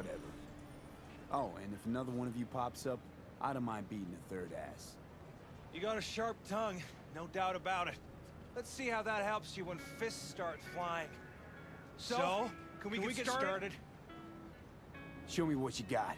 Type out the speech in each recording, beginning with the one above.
Whatever. Oh, and if another one of you pops up, I don't mind beating a third ass. You got a sharp tongue, no doubt about it. Let's see how that helps you when fists start flying. So can we get started? Show me what you got.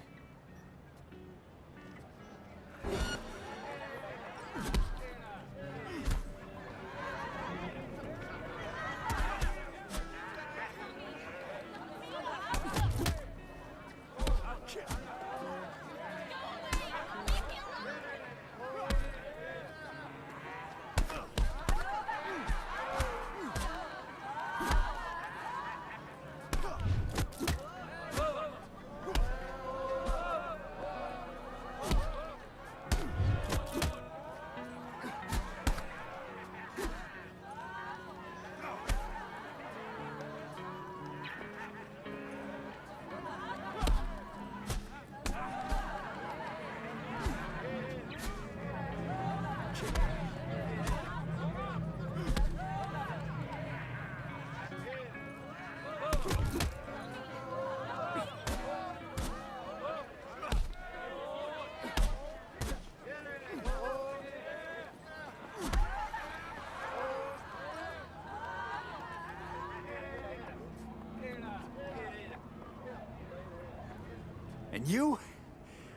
And you?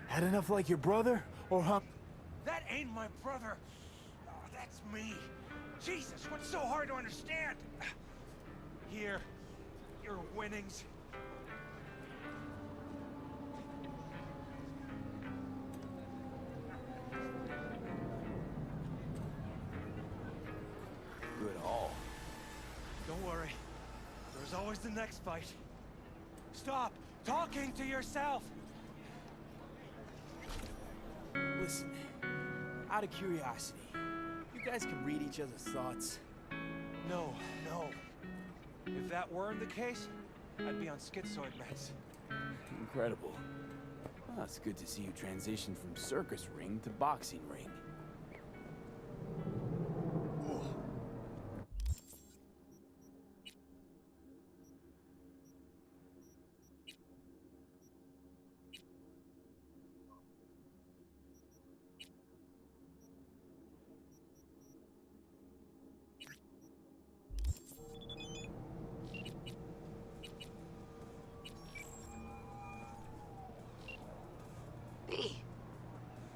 Had enough like your brother? Or huh? That ain't my brother. Oh, that's me. Jesus, what's so hard to understand? Here, your winnings. Good haul. Don't worry. There's always the next fight. Stop talking to yourself! Listen, out of curiosity, you guys can read each other's thoughts. No. If that weren't the case, I'd be on schizoid meds. Incredible. Well, it's good to see you transition from circus ring to boxing ring.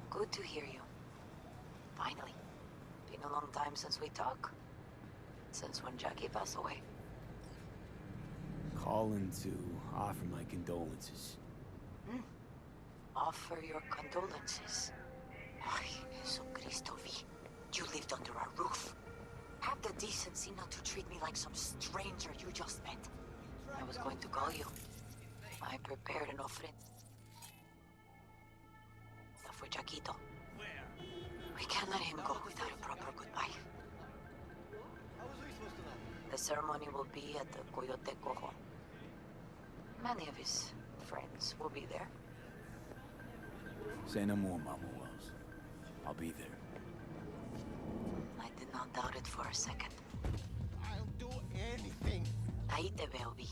Good to hear you. Finally. Been a long time since we talked. Since when Jackie passed away. Calling to offer my condolences. Offer your condolences. Ay, Jesucristo, V. You lived under our roof. Have the decency not to treat me like some stranger you just met. I was going to call you. I prepared an offering. For Jaquito. We can't let him go without a proper goodbye. The ceremony will be at the Coyote Cojo. Many of his friends will be there. Say no more, Mama Wells. I'll be there. I did not doubt it for a second. I'll do anything. Ahí te veo, Vi.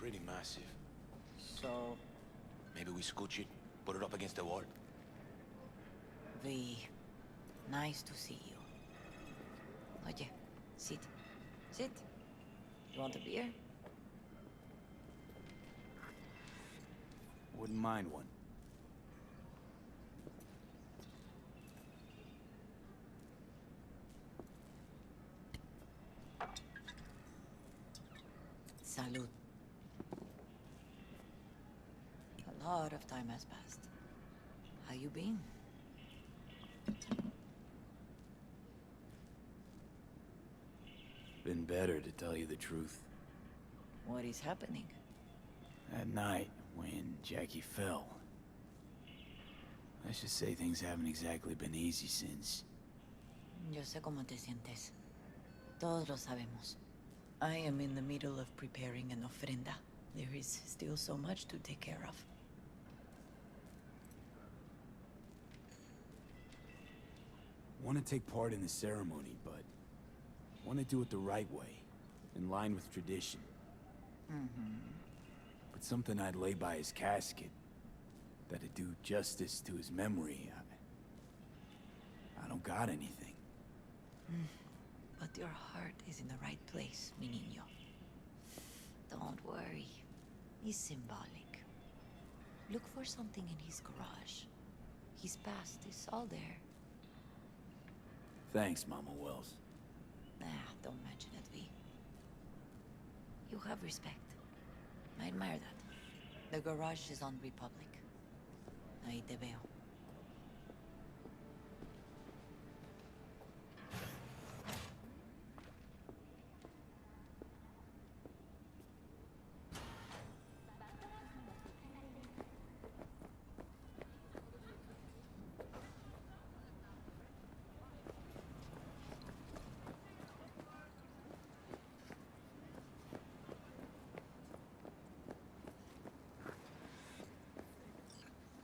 pretty massive. So, Maybe we scooch it, put it up against the wall. V, nice to see you. Oye, sit. Sit. You want a beer? Wouldn't mind one. Salud. A lot of time has passed. How you been? Been better, to tell you the truth. What is happening? That night, when Jackie fell. I should say things haven't exactly been easy since. Yo sé cómo te sientes. Todos lo sabemos. I am in the middle of preparing an ofrenda. There is still so much to take care of. Want to take part in the ceremony, but want to do it the right way, in line with tradition. But something I'd lay by his casket, that'd do justice to his memory, I don't got anything. But your heart is in the right place, mi niño. Don't worry. It's symbolic. Look for something in his garage. His past is all there. Thanks, Mama Wells. Nah, don't mention it, V. You have respect. I admire that. The garage is on Republic. Ahí te veo.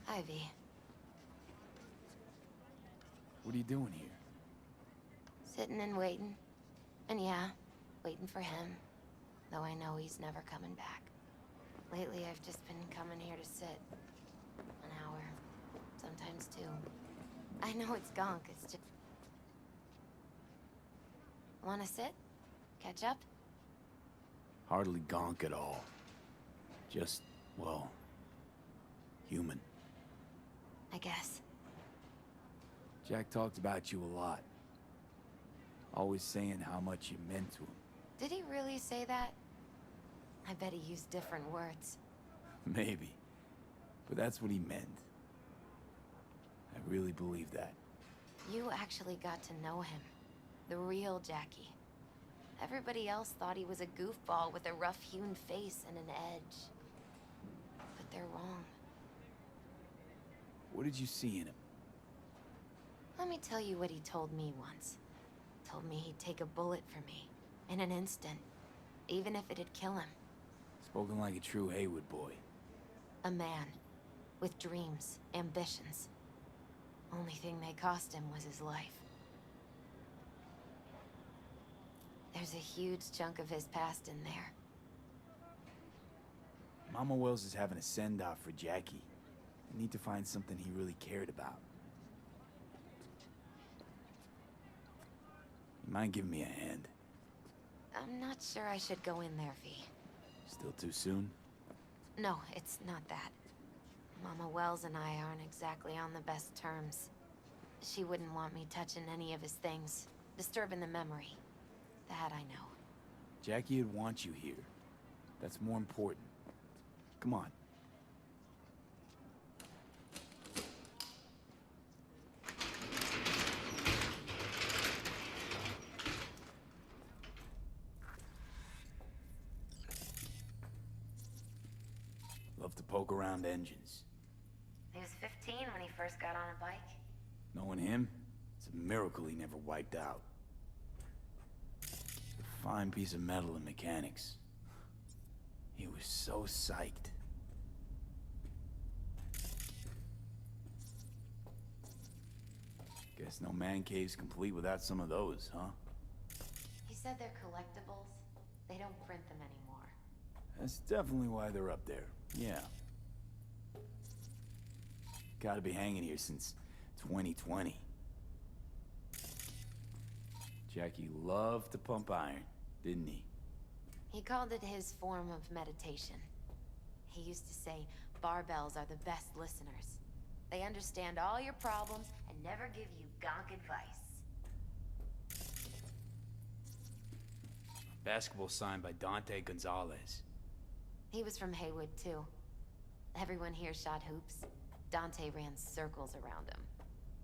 Ivy. What are you doing here? Sitting and waiting. And yeah, waiting for him. Though I know he's never coming back. Lately, I've just been coming here to sit. An hour. Sometimes two. I know it's gunk, it's just... Wanna sit? Catch up? Hardly gonk at all. Just, well, human. I guess. Jack talked about you a lot. Always saying how much you meant to him. Did he really say that? I bet he used different words. Maybe. But that's what he meant. I really believe that. You actually got to know him. The real Jackie. Everybody else thought he was a goofball with a rough-hewn face and an edge. But they're wrong. What did you see in him? Let me tell you what he told me once. Told me he'd take a bullet for me. In an instant. Even if it'd kill him. Spoken like a true Haywood boy. A man. With dreams, ambitions. Only thing they cost him was his life. There's a huge chunk of his past in there. Mama Wells is having a send-off for Jackie. I need to find something he really cared about. You mind giving me a hand? I'm not sure I should go in there, V. Still too soon? No, it's not that. Mama Wells and I aren't exactly on the best terms. She wouldn't want me touching any of his things, disturbing the memory. That I know. Jackie would want you here. That's more important. Come on. Love to poke around engines. He was 15 when he first got on a bike. Knowing him, it's a miracle he never wiped out. A fine piece of metal in mechanics. He was so psyched. Guess no man cave's complete without some of those, huh? He said they're collectibles. They don't print them anymore. That's definitely why they're up there. Yeah. Gotta be hanging here since 2020. Jackie loved to pump iron, didn't he? He called it his form of meditation. He used to say barbells are the best listeners. They understand all your problems and never give you gonk advice. Basketball signed by Dante Gonzalez. He was from Haywood, too. Everyone here shot hoops. Dante ran circles around him.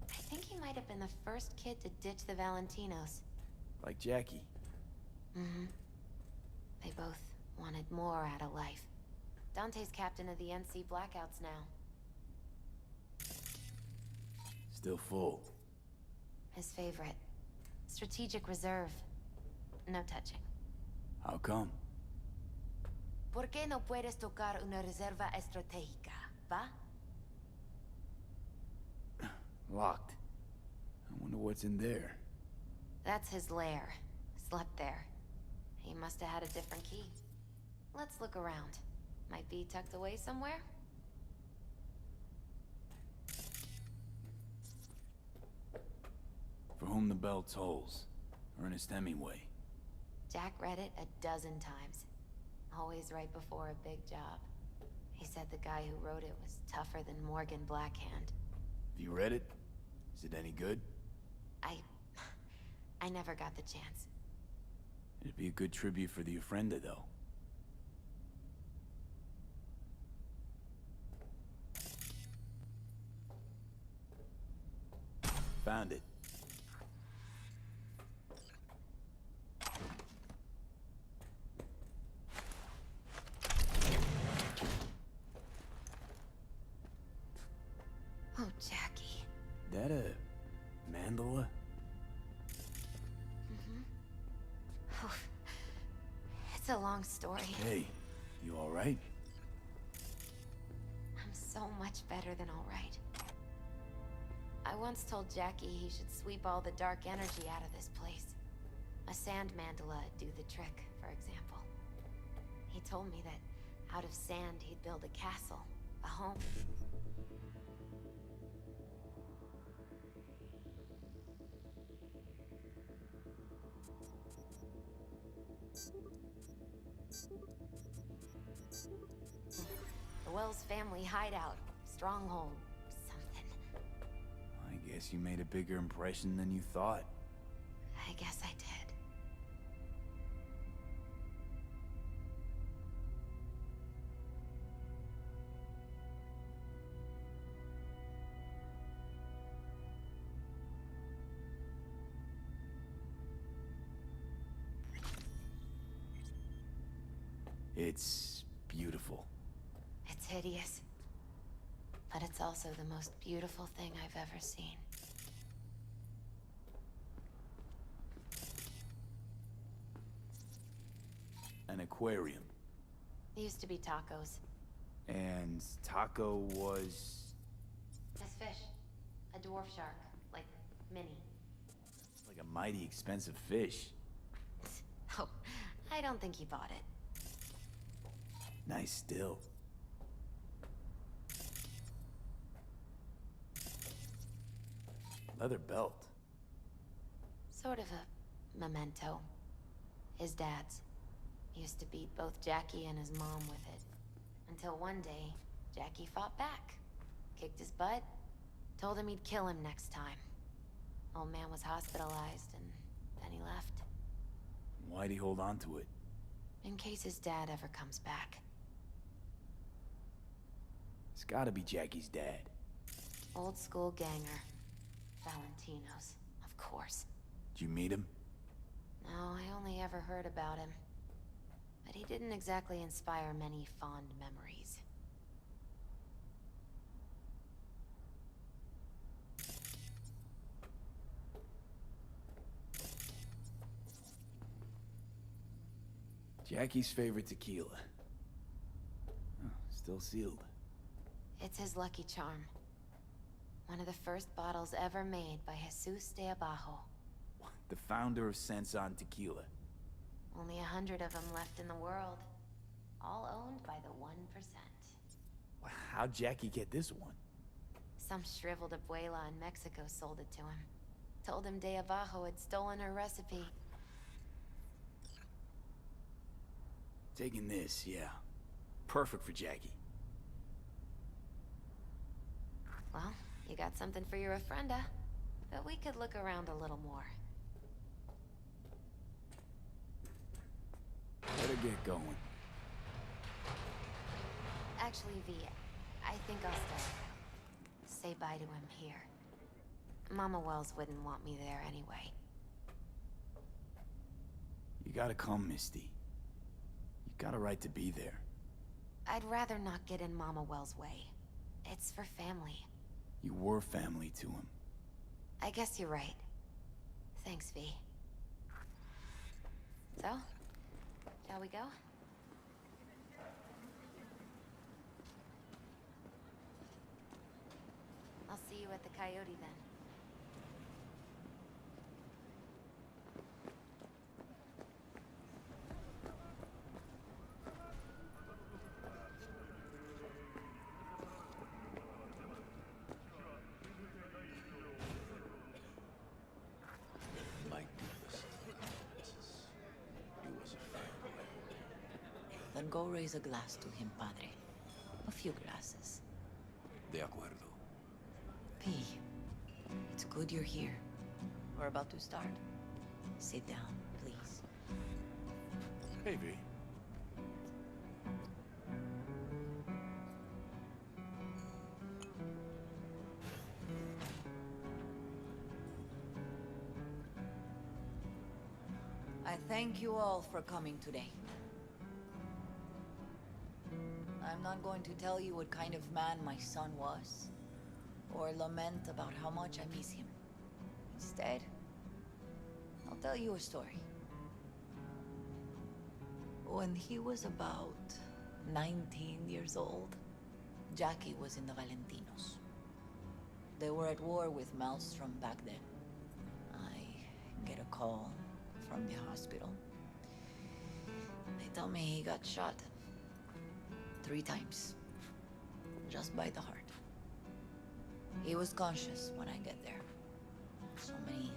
I think he might have been the first kid to ditch the Valentinos. Like Jackie. Mm-hmm. They both wanted more out of life. Dante's captain of the NC Blackouts now. Still full. His favorite. Strategic reserve. No touching. How come? ¿Por qué no puedes tocar una reserva estratégica, va? Locked. I wonder what's in there. That's his lair. Slept there. He must have had a different key. Let's look around. Might be tucked away somewhere? For whom the bell tolls. Ernest Hemingway. Jack read it a dozen times. Always right before a big job. He said the guy who wrote it was tougher than Morgan Blackhand. Have you read it? Is it any good? I never got the chance. It'd be a good tribute for the Ofrenda, though. Found it. Oh, Jackie. That a mandala? Oh, it's a long story. Hey, you alright? I'm so much better than all right. I once told Jackie he should sweep all the dark energy out of this place. A sand mandala'd do the trick, for example. He told me that out of sand he'd build a castle, a home. The Wells family hideout, stronghold, something. I guess you made a bigger impression than you thought. I guess I did. It's beautiful. It's hideous. But it's also the most beautiful thing I've ever seen. An aquarium. It used to be tacos. And Taco was... This fish. A dwarf shark. Like, mini. like a mighty expensive fish. Oh, I don't think he bought it. Nice still. Leather belt. Sort of a memento. His dad's. Used to beat both Jackie and his mom with it. Until one day, Jackie fought back. Kicked his butt. Told him he'd kill him next time. Old man was hospitalized, and then he left. Why'd he hold on to it? In case his dad ever comes back. It's gotta be Jackie's dad. Old school ganger. Valentinos, of course. Did you meet him? No, I only ever heard about him. But he didn't exactly inspire many fond memories. Jackie's favorite tequila. Oh, still sealed. It's his lucky charm. One of the first bottles ever made by Jesus de Abajo. The founder of Sense on Tequila. Only 100 of them left in the world. All owned by the 1%. How'd Jackie get this one? Some shriveled abuela in Mexico sold it to him. Told him De Abajo had stolen her recipe. Taking this, yeah. Perfect for Jackie. Well, you got something for your ofrenda. But we could look around a little more. Better get going. Actually, V, I think I'll stay. Say bye to him here. Mama Wells wouldn't want me there anyway. You gotta come, Misty. You got a right to be there. I'd rather not get in Mama Wells' way. It's for family. You were family to him. I guess you're right. Thanks, V. So, shall we go? I'll see you at the Coyote then. Like this. You was a friend. Then go raise a glass to him, Padre. A few glasses. De acuerdo. P, it's good you're here. We're about to start. Sit down, please. Hey, V. I thank you all for coming today. I'm not going to tell you what kind of man my son was, or lament about how much I miss him. Instead, I'll tell you a story. When he was about 19 years old, Jackie was in the Valentinos. They were at war with Maelstrom back then. I get a call from the hospital. They tell me he got shot 3 times, just by the heart. He was conscious when I get there. So many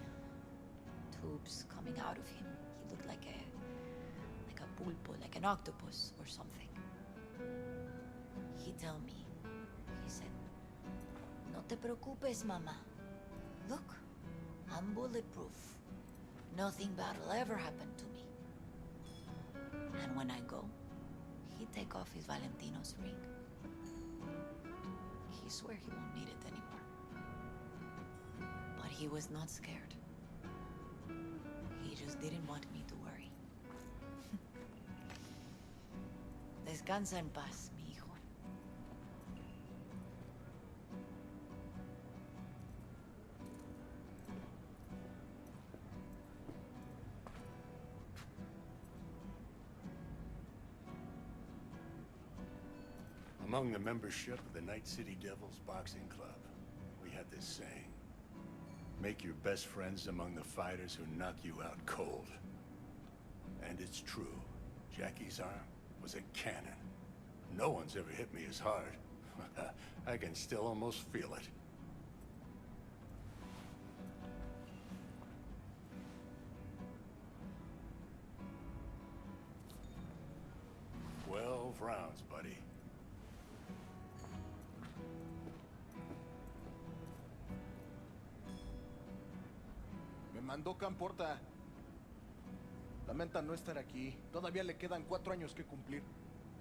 tubes coming out of him. He looked like a pulpo, like an octopus or something. He tell me, he said, "No te preocupes, mama. Look, I'm bulletproof. Nothing bad will ever happen to me." And when I go, he take off his Valentino's ring. He swear he won't need it anymore. But he was not scared. He just didn't want me to worry. Descansa en paz, mi hijo. Among the membership of the Night City Devils Boxing Club, we had this saying: make your best friends among the fighters who knock you out cold. And it's true. Jackie's arm was a cannon. No one's ever hit me as hard. I can still almost feel it. "12 rounds, buddy." Me mandó Camporta. Lamenta no estar aquí. Todavía le quedan 4 años que cumplir.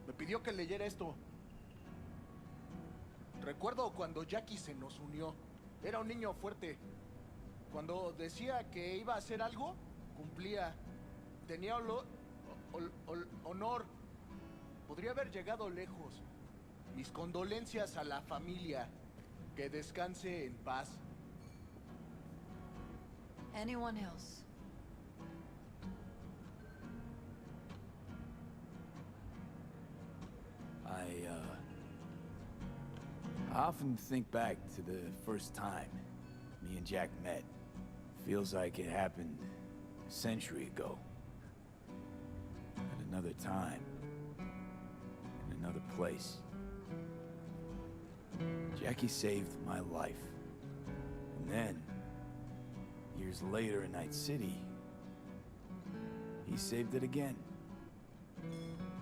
Me pidió que leyera esto. Recuerdo cuando Jackie se nos unió. Era un niño fuerte. Cuando decía que iba a hacer algo, cumplía. Tenía honor. Podría haber llegado lejos. Mis condolencias a la familia. Que descanse en paz. Anyone else? I often think back to the first time me and Jack met. Feels like it happened a century ago. At another time, another place. Jackie saved my life. And then, years later in Night City, he saved it again.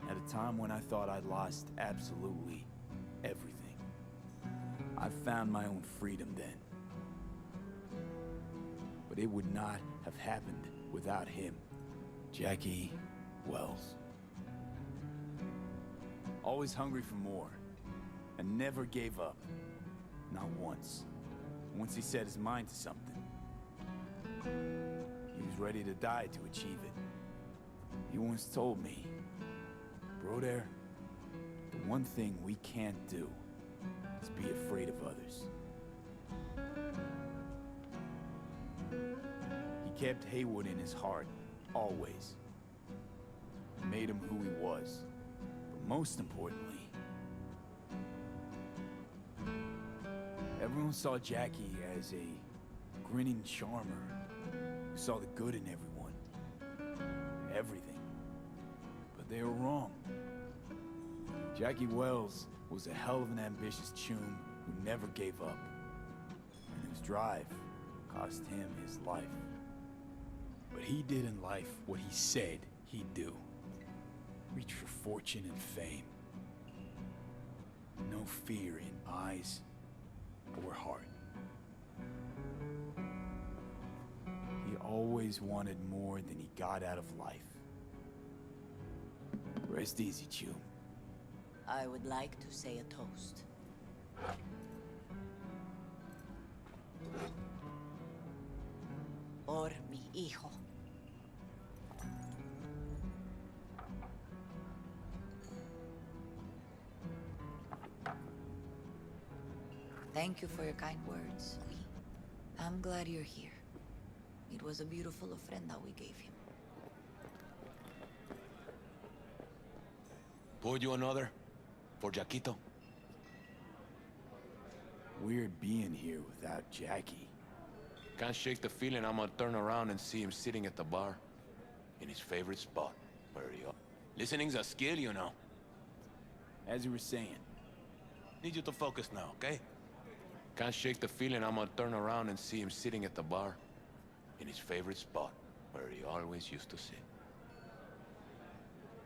At a time when I thought I'd lost absolutely everything. I found my own freedom then. But it would not have happened without him. Jackie Wells. Always hungry for more, and never gave up. Not once. Once he set his mind to something, he was ready to die to achieve it. He once told me, Broder, the one thing we can't do is be afraid of others. He kept Haywood in his heart, always. Made him who he was. But most importantly, everyone saw Jackie as a grinning charmer who saw the good in everyone. Everything. But they were wrong. Jackie Wells was a hell of an ambitious chum who never gave up, and whose drive cost him his life. But he did in life what he said he'd do. Reach for fortune and fame. No fear in eyes or heart. He always wanted more than he got out of life. Rest easy, chum. I would like to say a toast. Por mi hijo. Thank you for your kind words, Lee. I'm glad you're here. It was a beautiful ofrenda we gave him. Pour you another? For Jaquito? Weird being here without Jackie. Can't shake the feeling I'm gonna turn around and see him sitting at the bar. In his favorite spot. Where he are. Listening's a skill, you know. As you were saying. Need you to focus now, okay? Can't shake the feeling I'm gonna turn around and see him sitting at the bar. In his favorite spot. Where he always used to sit.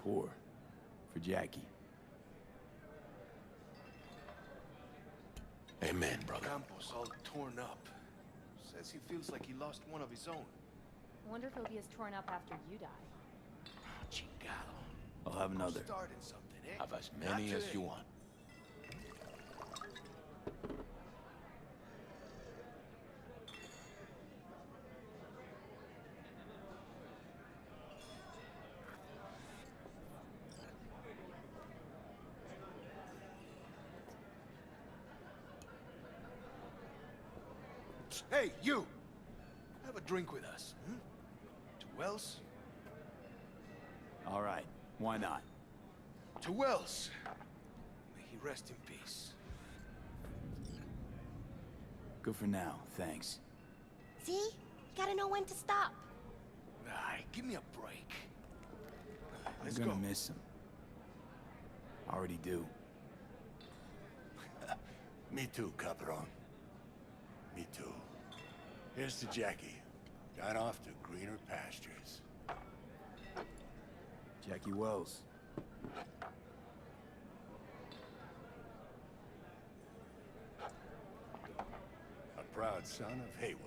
Pour. For Jackie. Amen, brother. Campos all torn up. Says he feels like he lost one of his own. Wonder if he'll be as torn up after you die. Chingado. I'll have another. Started something, eh? Have as many Not as you today. want. Hey, you! Have a drink with us, hmm? To Wells? All right. Why not? To Wells. May he rest in peace. Good for now, thanks. See? You gotta know when to stop. Nah, give me a break. Let's I'm gonna go. miss him. Already do. Me too, Cabron. Me too. Here's to Jackie. Got off to greener pastures. Jackie Wells. A proud son of Haywood.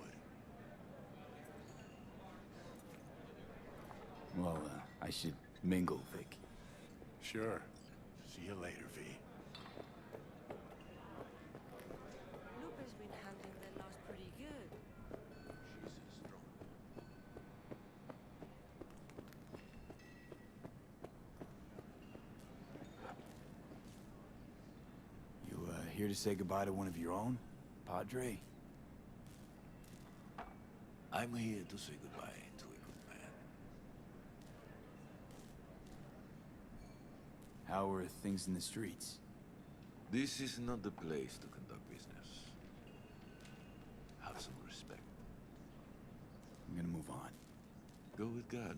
Well, I should mingle, Vic. Sure. See you later, V. Lupe's been handling that loss pretty good. You, here to say goodbye to one of your own, Padre? I'm here to say goodbye to a good man. How are things in the streets? This is not the place to conduct business. Have some respect. I'm gonna move on. Go with God.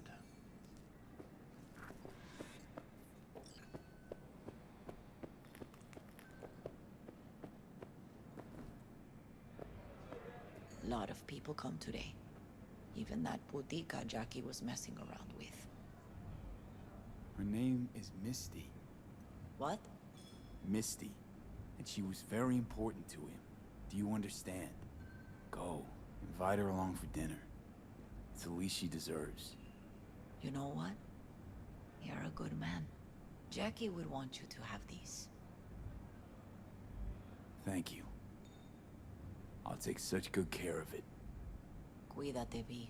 lot of people come today. Even that putica Jackie was messing around with. Her name is Misty. What? Misty. And she was very important to him. Do you understand? Go. Invite her along for dinner. It's the least she deserves. You know what? You're a good man. Jackie would want you to have these. Thank you. I'll take such good care of it. Cuídate, Vi.